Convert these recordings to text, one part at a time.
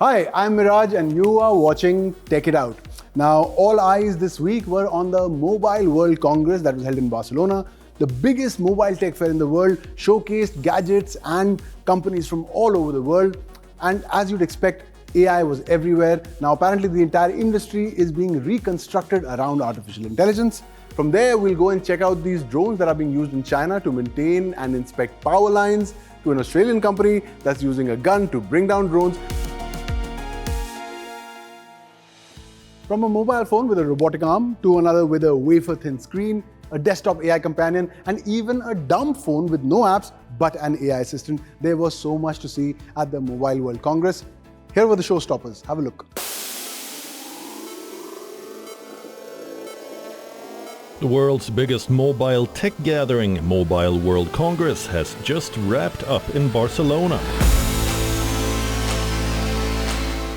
Hi, I'm Miraj and you are watching Tech It Out. Now, all eyes this week were on the Mobile World Congress that was held in Barcelona. The biggest mobile tech fair in the world showcased gadgets and companies from all over the world. And as you'd expect, AI was everywhere. Now, apparently the entire industry is being reconstructed around artificial intelligence. From there, we'll go and check out these drones that are being used in China to maintain and inspect power lines, to an Australian company that's using a gun to bring down drones. From a mobile phone with a robotic arm to another with a wafer-thin screen, a desktop AI companion, and even a dumb phone with no apps but an AI assistant, there was so much to see at the Mobile World Congress. Here were the showstoppers. Have a look. The world's biggest mobile tech gathering, Mobile World Congress, has just wrapped up in Barcelona.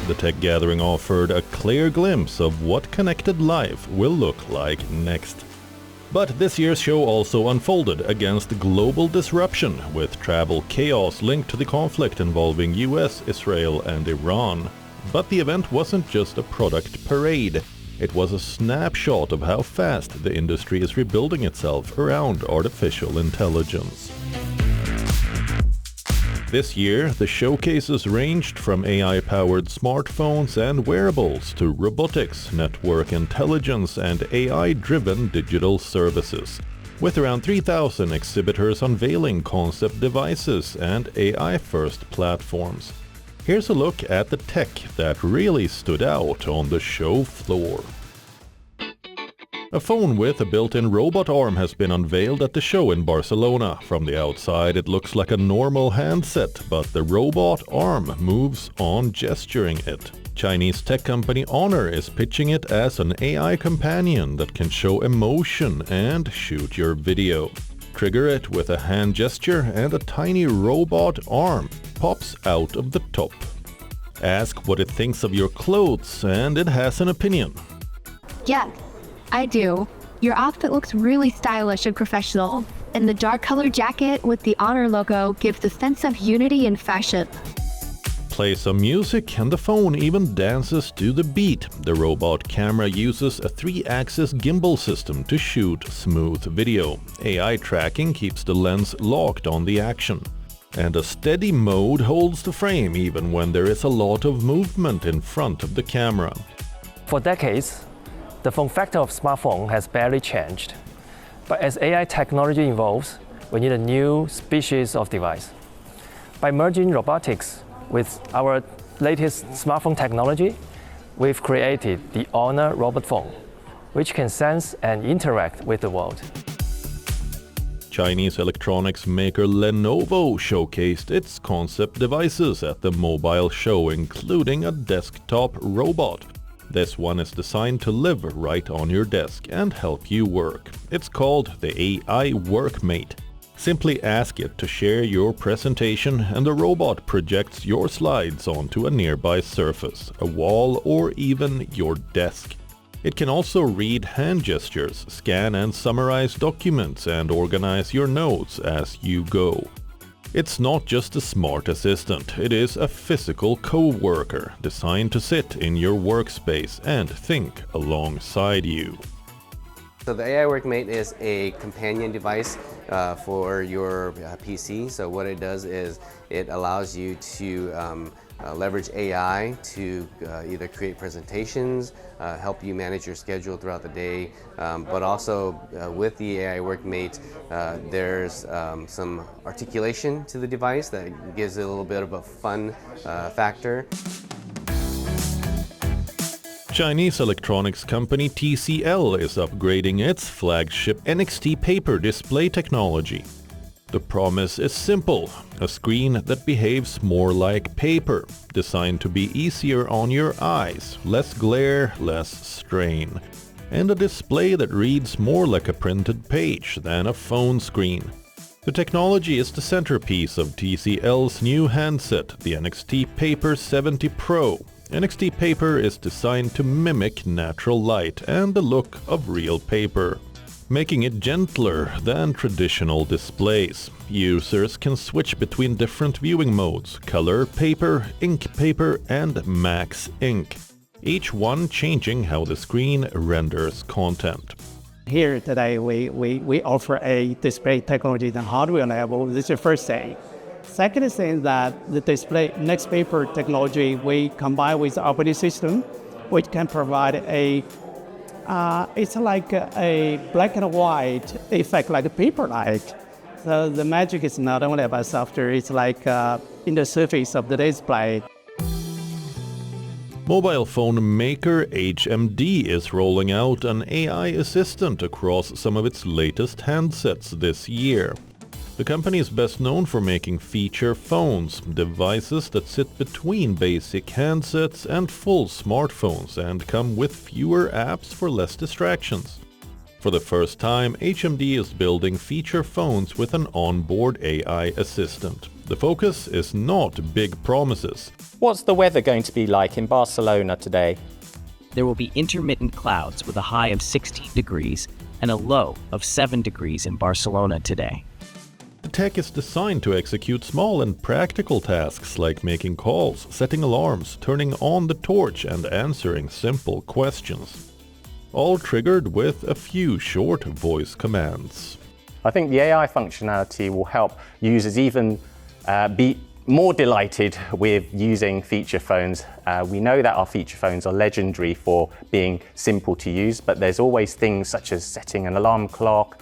The tech gathering offered a clear glimpse of what connected life will look like next. But this year's show also unfolded against global disruption, with travel chaos linked to the conflict involving US, Israel and Iran. But the event wasn't just a product parade. It was a snapshot of how fast the industry is rebuilding itself around artificial intelligence. This year, the showcases ranged from AI-powered smartphones and wearables to robotics, network intelligence and AI-driven digital services, with around 3,000 exhibitors unveiling concept devices and AI-first platforms. Here's a look at the tech that really stood out on the show floor. A phone with a built-in robot arm has been unveiled at the show in Barcelona. From the outside, it looks like a normal handset, but the robot arm moves on gesturing it. Chinese tech company Honor is pitching it as an AI companion that can show emotion and shoot your video. Trigger it with a hand gesture and a tiny robot arm pops out of the top. Ask what it thinks of your clothes and it has an opinion. Yeah, I do. Your outfit looks really stylish and professional, and the dark colored jacket with the Honor logo gives a sense of unity and fashion. Play some music and the phone even dances to the beat. The robot camera uses a 3-axis gimbal system to shoot smooth video. AI tracking keeps the lens locked on the action. And a steady mode holds the frame even when there is a lot of movement in front of the camera. For decades, the form factor of smartphone has barely changed. But as AI technology evolves, we need a new species of device. By merging robotics with our latest smartphone technology, we've created the Honor robot phone, which can sense and interact with the world. Chinese electronics maker Lenovo showcased its concept devices at the mobile show, including a desktop robot. This one is designed to live right on your desk and help you work. It's called the AI workmate. Simply ask it to share your presentation and the robot projects your slides onto a nearby surface, a wall or even your desk. It can also read hand gestures, scan and summarize documents and organize your notes as you go. It's not just a smart assistant, it is a physical co-worker designed to sit in your workspace and think alongside you. So the AI Workmate is a companion device for your PC. So what it does is it allows you to leverage AI to either create presentations, help you manage your schedule throughout the day, but also with the AI Workmate, there's some articulation to the device that gives it a little bit of a fun factor. Chinese electronics company TCL is upgrading its flagship NXT paper display technology. The promise is simple, a screen that behaves more like paper, designed to be easier on your eyes, less glare, less strain, and a display that reads more like a printed page than a phone screen. The technology is the centerpiece of TCL's new handset, the NXT Paper 70 Pro. NXT Paper is designed to mimic natural light and the look of real paper. making it gentler than traditional displays. Users can switch between different viewing modes: color paper, ink paper, and max ink, each one changing how the screen renders content. Here today, we offer a display technology at hardware level. This is the first thing. Second thing is that the display next paper technology we combine with the operating system, which can provide it's like a black and white effect, like a paper light. So the magic is not only about software, it's like in the surface of the display. Mobile phone maker HMD is rolling out an AI assistant across some of its latest handsets this year. The company is best known for making feature phones, devices that sit between basic handsets and full smartphones and come with fewer apps for less distractions. For the first time, HMD is building feature phones with an onboard AI assistant. The focus is not big promises. What's the weather going to be like in Barcelona today? There will be intermittent clouds with a high of 16 degrees and a low of 7 degrees in Barcelona today. The tech is designed to execute small and practical tasks like making calls, setting alarms, turning on the torch, and answering simple questions, all triggered with a few short voice commands. I think the AI functionality will help users even be more delighted with using feature phones. We know that our feature phones are legendary for being simple to use, but there's always things such as setting an alarm clock,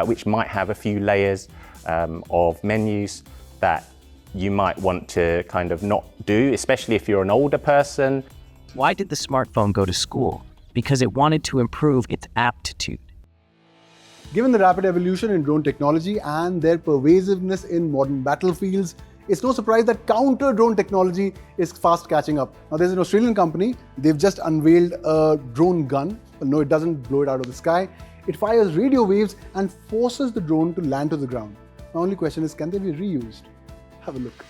which might have a few layers of menus that you might want to kind of not do, especially if you're an older person. Why did the smartphone go to school? Because it wanted to improve its aptitude. Given the rapid evolution in drone technology and their pervasiveness in modern battlefields, it's no surprise that counter-drone technology is fast catching up. Now, there's an Australian company, they've just unveiled a drone gun. No, it doesn't blow it out of the sky. It fires radio waves and forces the drone to land to the ground. The only question is, can they be reused? Have a look.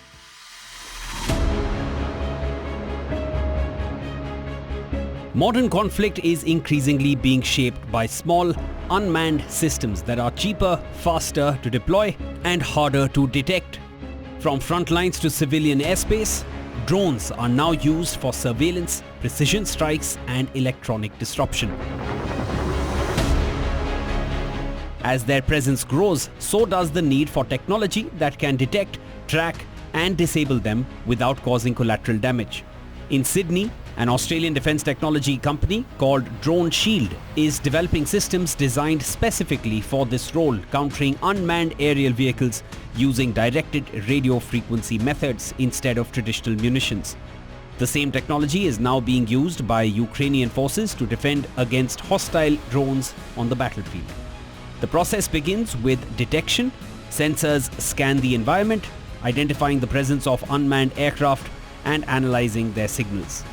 Modern conflict is increasingly being shaped by small, unmanned systems that are cheaper, faster to deploy, and harder to detect. From front lines to civilian airspace, drones are now used for surveillance, precision strikes, and electronic disruption. As their presence grows, so does the need for technology that can detect, track, and disable them without causing collateral damage. In Sydney, an Australian defense technology company called Drone Shield is developing systems designed specifically for this role, countering unmanned aerial vehicles using directed radio frequency methods instead of traditional munitions. The same technology is now being used by Ukrainian forces to defend against hostile drones on the battlefield. The process begins with detection. Sensors scan the environment, identifying the presence of unmanned aircraft and analyzing their signals.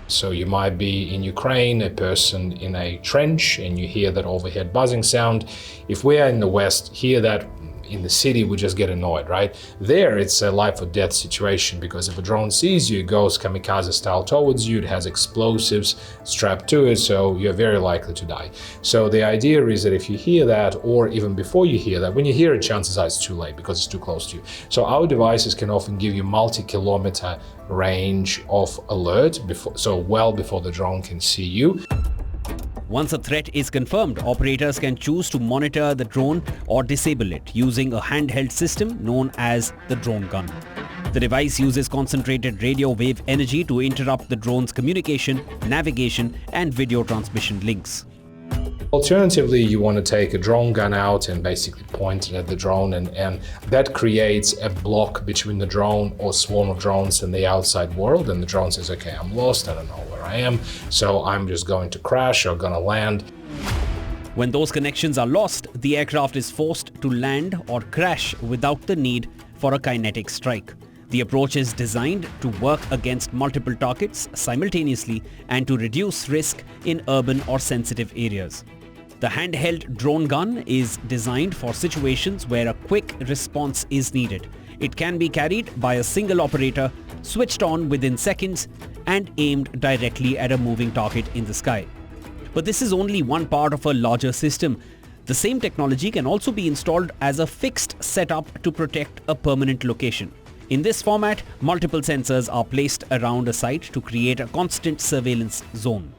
So you might be in Ukraine, a person in a trench, and you hear that overhead buzzing sound. If we are in the West, hear that in the city, we just get annoyed, right? There, it's a life or death situation, because if a drone sees you, it goes kamikaze style towards you, it has explosives strapped to it, so you're very likely to die. So the idea is that if you hear that, or even before you hear that, when you hear it, chances are it's too late because it's too close to you. So our devices can often give you multi-kilometer range of alert, well before the drone can see you. Once a threat is confirmed, operators can choose to monitor the drone or disable it using a handheld system known as the drone gun. The device uses concentrated radio wave energy to interrupt the drone's communication, navigation, and video transmission links. Alternatively, you want to take a drone gun out and basically point it at the drone, and that creates a block between the drone or swarm of drones and the outside world, and the drone says, okay, I'm lost, I don't know where I am, so I'm just going to crash or gonna land. When those connections are lost, the aircraft is forced to land or crash without the need for a kinetic strike. The approach is designed to work against multiple targets simultaneously and to reduce risk in urban or sensitive areas. The handheld drone gun is designed for situations where a quick response is needed. It can be carried by a single operator, switched on within seconds, and aimed directly at a moving target in the sky. But this is only one part of a larger system. The same technology can also be installed as a fixed setup to protect a permanent location. In this format, multiple sensors are placed around a site to create a constant surveillance zone.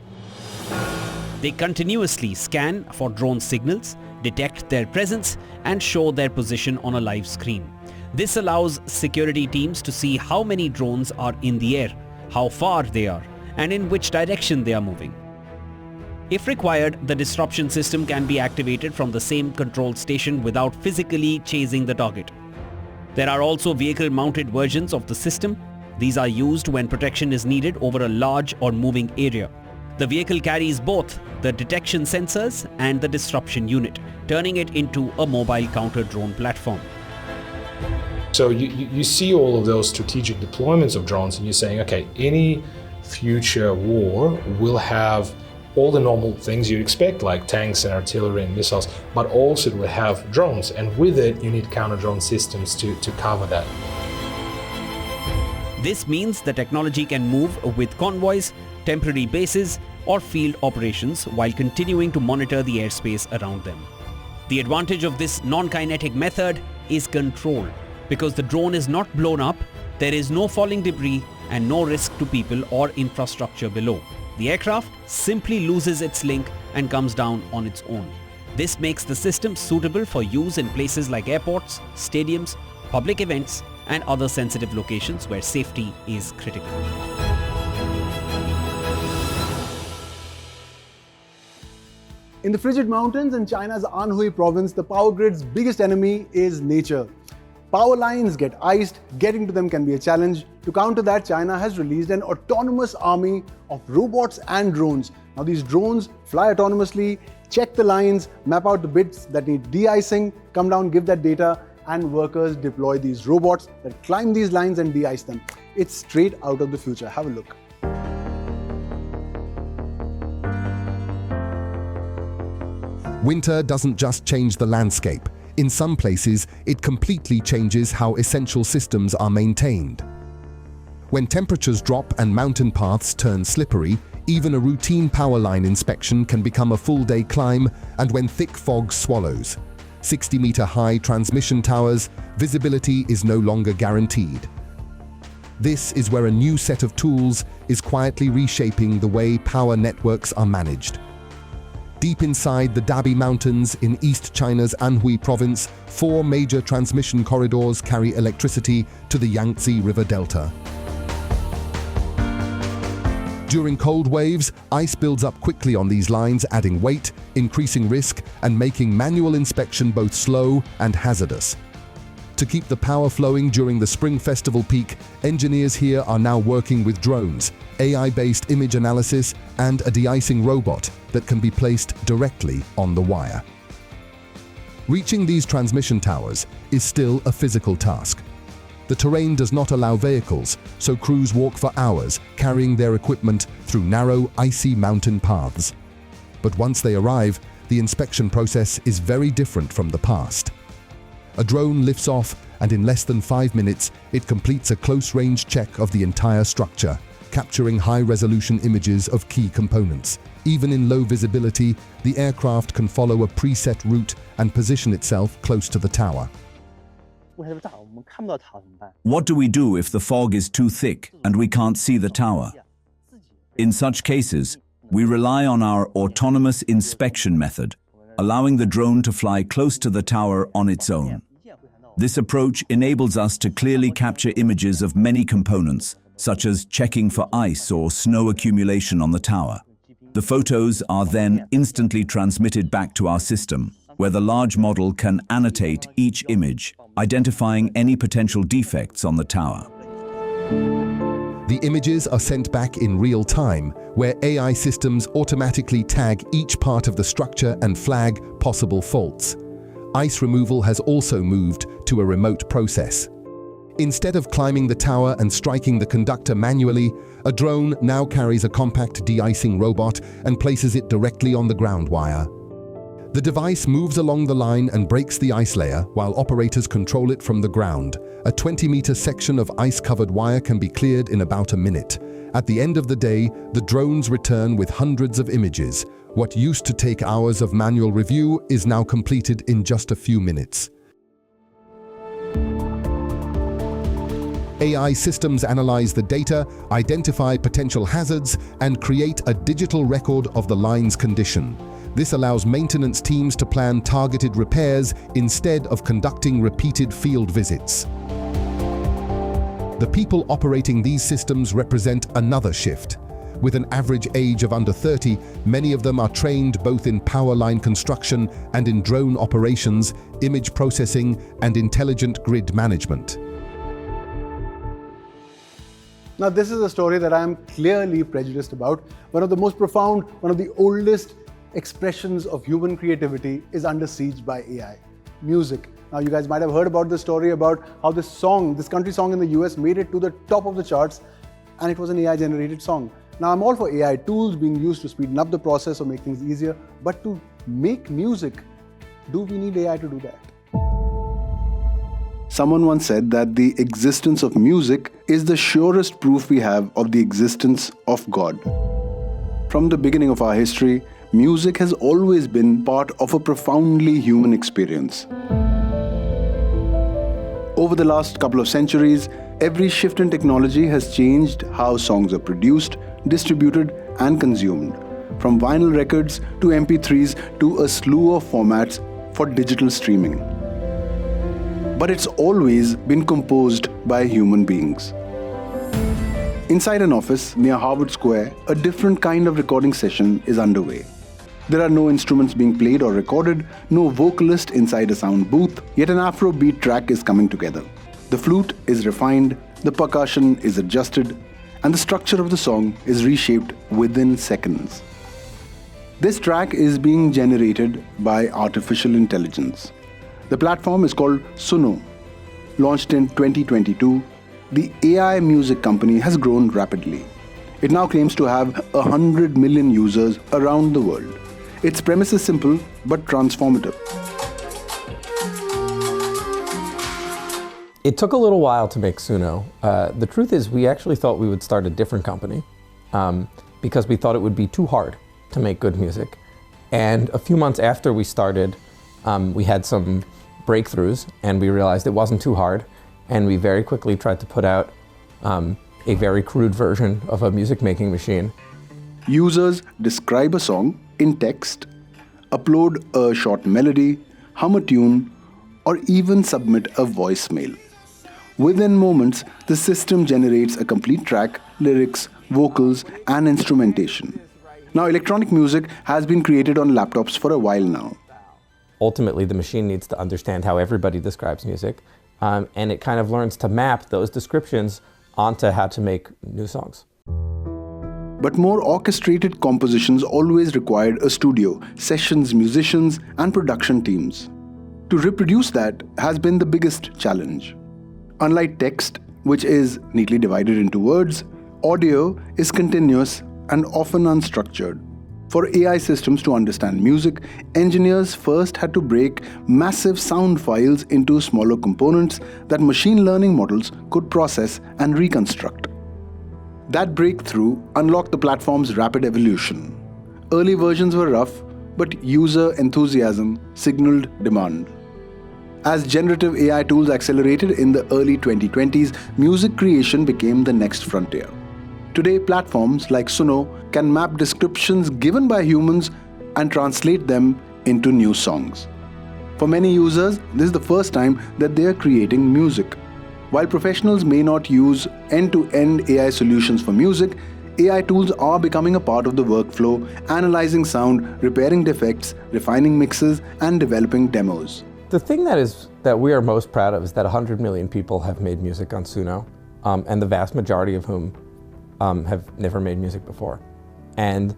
They continuously scan for drone signals, detect their presence, and show their position on a live screen. This allows security teams to see how many drones are in the air, how far they are, and in which direction they are moving. If required, the disruption system can be activated from the same control station without physically chasing the target. There are also vehicle-mounted versions of the system. These are used when protection is needed over a large or moving area. The vehicle carries both the detection sensors and the disruption unit, turning it into a mobile counter-drone platform. So you see all of those strategic deployments of drones and you're saying, okay, any future war will have all the normal things you'd expect, like tanks and artillery and missiles, but also it will have drones. And with it, you need counter-drone systems to cover that. This means the technology can move with convoys, temporary bases, or field operations while continuing to monitor the airspace around them. The advantage of this non-kinetic method is control. Because the drone is not blown up, there is no falling debris and no risk to people or infrastructure below. The aircraft simply loses its link and comes down on its own. This makes the system suitable for use in places like airports, stadiums, public events, and other sensitive locations where safety is critical. In the frigid mountains in China's Anhui province, the power grid's biggest enemy is nature. Power lines get iced, getting to them can be a challenge. To counter that, China has released an autonomous army of robots and drones. Now these drones fly autonomously, check the lines, map out the bits that need de-icing, come down, give that data, and workers deploy these robots that climb these lines and de-ice them. It's straight out of the future. Have a look. Winter doesn't just change the landscape. In some places, it completely changes how essential systems are maintained. When temperatures drop and mountain paths turn slippery, even a routine power line inspection can become a full-day climb, and when thick fog swallows 60-meter-high transmission towers, visibility is no longer guaranteed. This is where a new set of tools is quietly reshaping the way power networks are managed. Deep inside the Dabi Mountains in East China's Anhui province, 4 major transmission corridors carry electricity to the Yangtze River Delta. During cold waves, ice builds up quickly on these lines, adding weight, increasing risk, and making manual inspection both slow and hazardous. To keep the power flowing during the Spring Festival peak, engineers here are now working with drones, AI-based image analysis, and a de-icing robot that can be placed directly on the wire. Reaching these transmission towers is still a physical task. The terrain does not allow vehicles, so crews walk for hours, carrying their equipment through narrow, icy mountain paths. But once they arrive, the inspection process is very different from the past. A drone lifts off, and in less than 5 minutes, it completes a close-range check of the entire structure, capturing high-resolution images of key components. Even in low visibility, the aircraft can follow a preset route and position itself close to the tower. What do we do if the fog is too thick and we can't see the tower? In such cases, we rely on our autonomous inspection method, allowing the drone to fly close to the tower on its own. This approach enables us to clearly capture images of many components, such as checking for ice or snow accumulation on the tower. The photos are then instantly transmitted back to our system, where the large model can annotate each image, identifying any potential defects on the tower. The images are sent back in real time, where AI systems automatically tag each part of the structure and flag possible faults. Ice removal has also moved to a remote process. Instead of climbing the tower and striking the conductor manually, a drone now carries a compact de-icing robot and places it directly on the ground wire. The device moves along the line and breaks the ice layer while operators control it from the ground. A 20-meter section of ice-covered wire can be cleared in about a minute, At the end of the day, the drones return with hundreds of images. What used to take hours of manual review is now completed in just a few minutes. AI systems analyze the data, identify potential hazards, and create a digital record of the line's condition. This allows maintenance teams to plan targeted repairs instead of conducting repeated field visits. The people operating these systems represent another shift. With an average age of under 30, many of them are trained both in power line construction and in drone operations, image processing, and intelligent grid management. Now, this is a story that I am clearly prejudiced about. One of the most profound, one of the oldest expressions of human creativity is under siege by AI. Music. Now, you guys might have heard about this story about how this country song in the US made it to the top of the charts, and it was an AI-generated song. Now, I'm all for AI tools being used to speeden up the process or make things easier, but to make music, do we need AI to do that? Someone once said that the existence of music is the surest proof we have of the existence of God. From the beginning of our history, music has always been part of a profoundly human experience. Over the last couple of centuries, every shift in technology has changed how songs are produced, distributed, and consumed, from vinyl records to MP3s to a slew of formats for digital streaming. But it's always been composed by human beings. Inside an office near Harvard Square, a different kind of recording session is underway. There are no instruments being played or recorded, no vocalist inside a sound booth, yet an Afrobeat track is coming together. The flute is refined, the percussion is adjusted, and the structure of the song is reshaped within seconds. This track is being generated by artificial intelligence. The platform is called Suno. Launched in 2022, the AI music company has grown rapidly. It now claims to have 100 million users around the world. Its premise is simple but transformative. It took a little while to make Suno. The truth is we actually thought we would start a different company because we thought it would be too hard to make good music. And a few months after we started, we had some breakthroughs and we realized it wasn't too hard, and we very quickly tried to put out a very crude version of a music making machine. Users describe a song in text, upload a short melody, hum a tune, or even submit a voicemail. Within moments, the system generates a complete track, lyrics, vocals, and instrumentation. Now, electronic music has been created on laptops for a while now. Ultimately, the machine needs to understand how everybody describes music, and it kind of learns to map those descriptions onto how to make new songs. But more orchestrated compositions always required a studio, sessions, musicians, and production teams. To reproduce that has been the biggest challenge. Unlike text, which is neatly divided into words, audio is continuous and often unstructured. For AI systems to understand music, engineers first had to break massive sound files into smaller components that machine learning models could process and reconstruct. That breakthrough unlocked the platform's rapid evolution. Early versions were rough, but user enthusiasm signaled demand. As generative AI tools accelerated in the early 2020s, music creation became the next frontier. Today, platforms like Suno can map descriptions given by humans and translate them into new songs. For many users, this is the first time that they are creating music. While professionals may not use end-to-end AI solutions for music, AI tools are becoming a part of the workflow, analyzing sound, repairing defects, refining mixes, and developing demos. The thing that we are most proud of is that 100 million people have made music on Suno, and the vast majority of whom have never made music before. And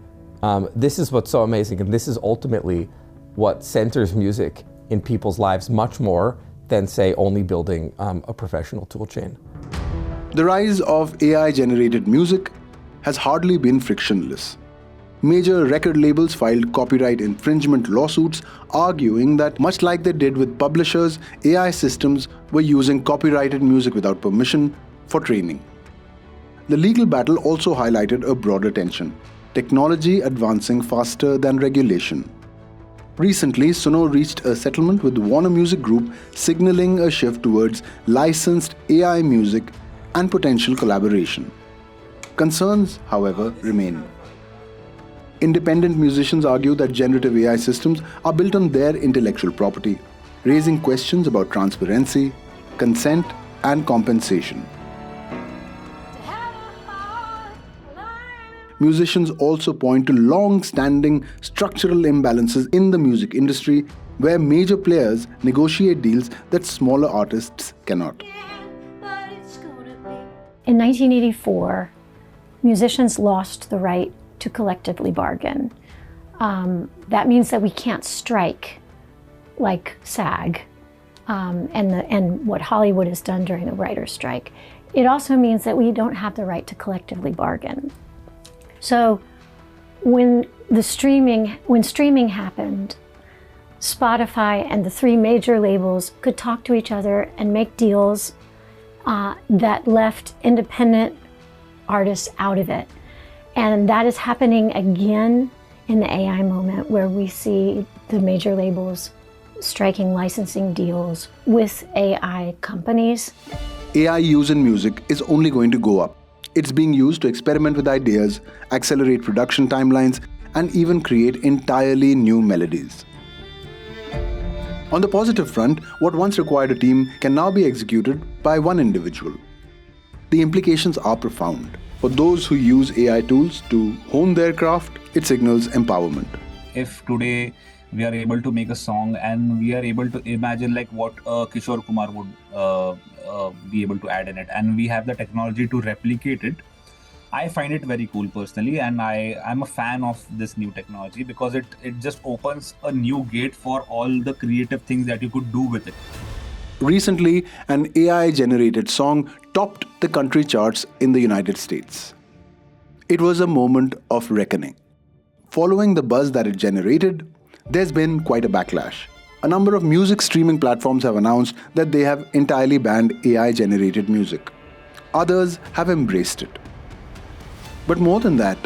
this is what's so amazing, and this is ultimately what centers music in people's lives much more than, say, only building a professional tool chain. The rise of AI-generated music has hardly been frictionless. Major record labels filed copyright infringement lawsuits, arguing that much like they did with publishers, AI systems were using copyrighted music without permission for training. The legal battle also highlighted a broader tension: technology advancing faster than regulation. Recently, Suno reached a settlement with Warner Music Group, signaling a shift towards licensed AI music and potential collaboration. Concerns, however, remain. Independent musicians argue that generative AI systems are built on their intellectual property, raising questions about transparency, consent, and compensation. Musicians also point to long-standing structural imbalances in the music industry, where major players negotiate deals that smaller artists cannot. In 1984, musicians lost the right to collectively bargain. That means that we can't strike like SAG and what Hollywood has done during the writer's strike. It also means that we don't have the right to collectively bargain. So when streaming happened, Spotify and the three major labels could talk to each other and make deals that left independent artists out of it. And that is happening again in the AI moment, where we see the major labels striking licensing deals with AI companies. AI use in music is only going to go up. It's being used to experiment with ideas, accelerate production timelines, and even create entirely new melodies. On the positive front, what once required a team can now be executed by one individual. The implications are profound. For those who use AI tools to hone their craft, it signals empowerment. If today we are able to make a song and we are able to imagine like what Kishore Kumar would be able to add in it, and we have the technology to replicate it, I find it very cool personally, and I'm a fan of this new technology because it just opens a new gate for all the creative things that you could do with it. Recently, an AI-generated song topped the country charts in the United States. It was a moment of reckoning. Following the buzz that it generated, there's been quite a backlash. A number of music streaming platforms have announced that they have entirely banned AI-generated music. Others have embraced it. But more than that,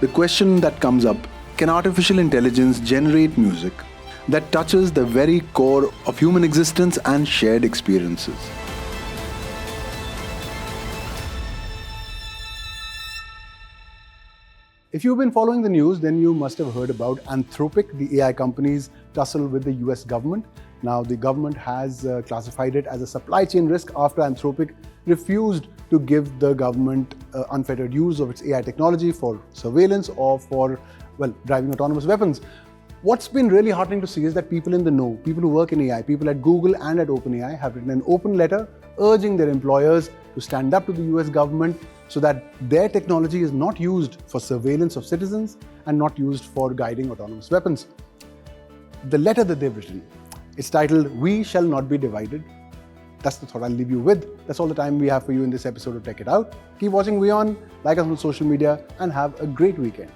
the question that comes up: can artificial intelligence generate music that touches the very core of human existence and shared experiences? If you've been following the news, then you must have heard about Anthropic, the AI company's tussle with the US government. Now, the government has classified it as a supply chain risk after Anthropic refused to give the government unfettered use of its AI technology for surveillance or for, driving autonomous weapons. What's been really heartening to see is that people in the know, people who work in AI, people at Google and at OpenAI have written an open letter urging their employers to stand up to the US government so that their technology is not used for surveillance of citizens and not used for guiding autonomous weapons. The letter that they've written, it's titled, "We Shall Not Be Divided." That's the thought I'll leave you with. That's all the time we have for you in this episode of Check It Out. Keep watching WION, like us on social media, and have a great weekend.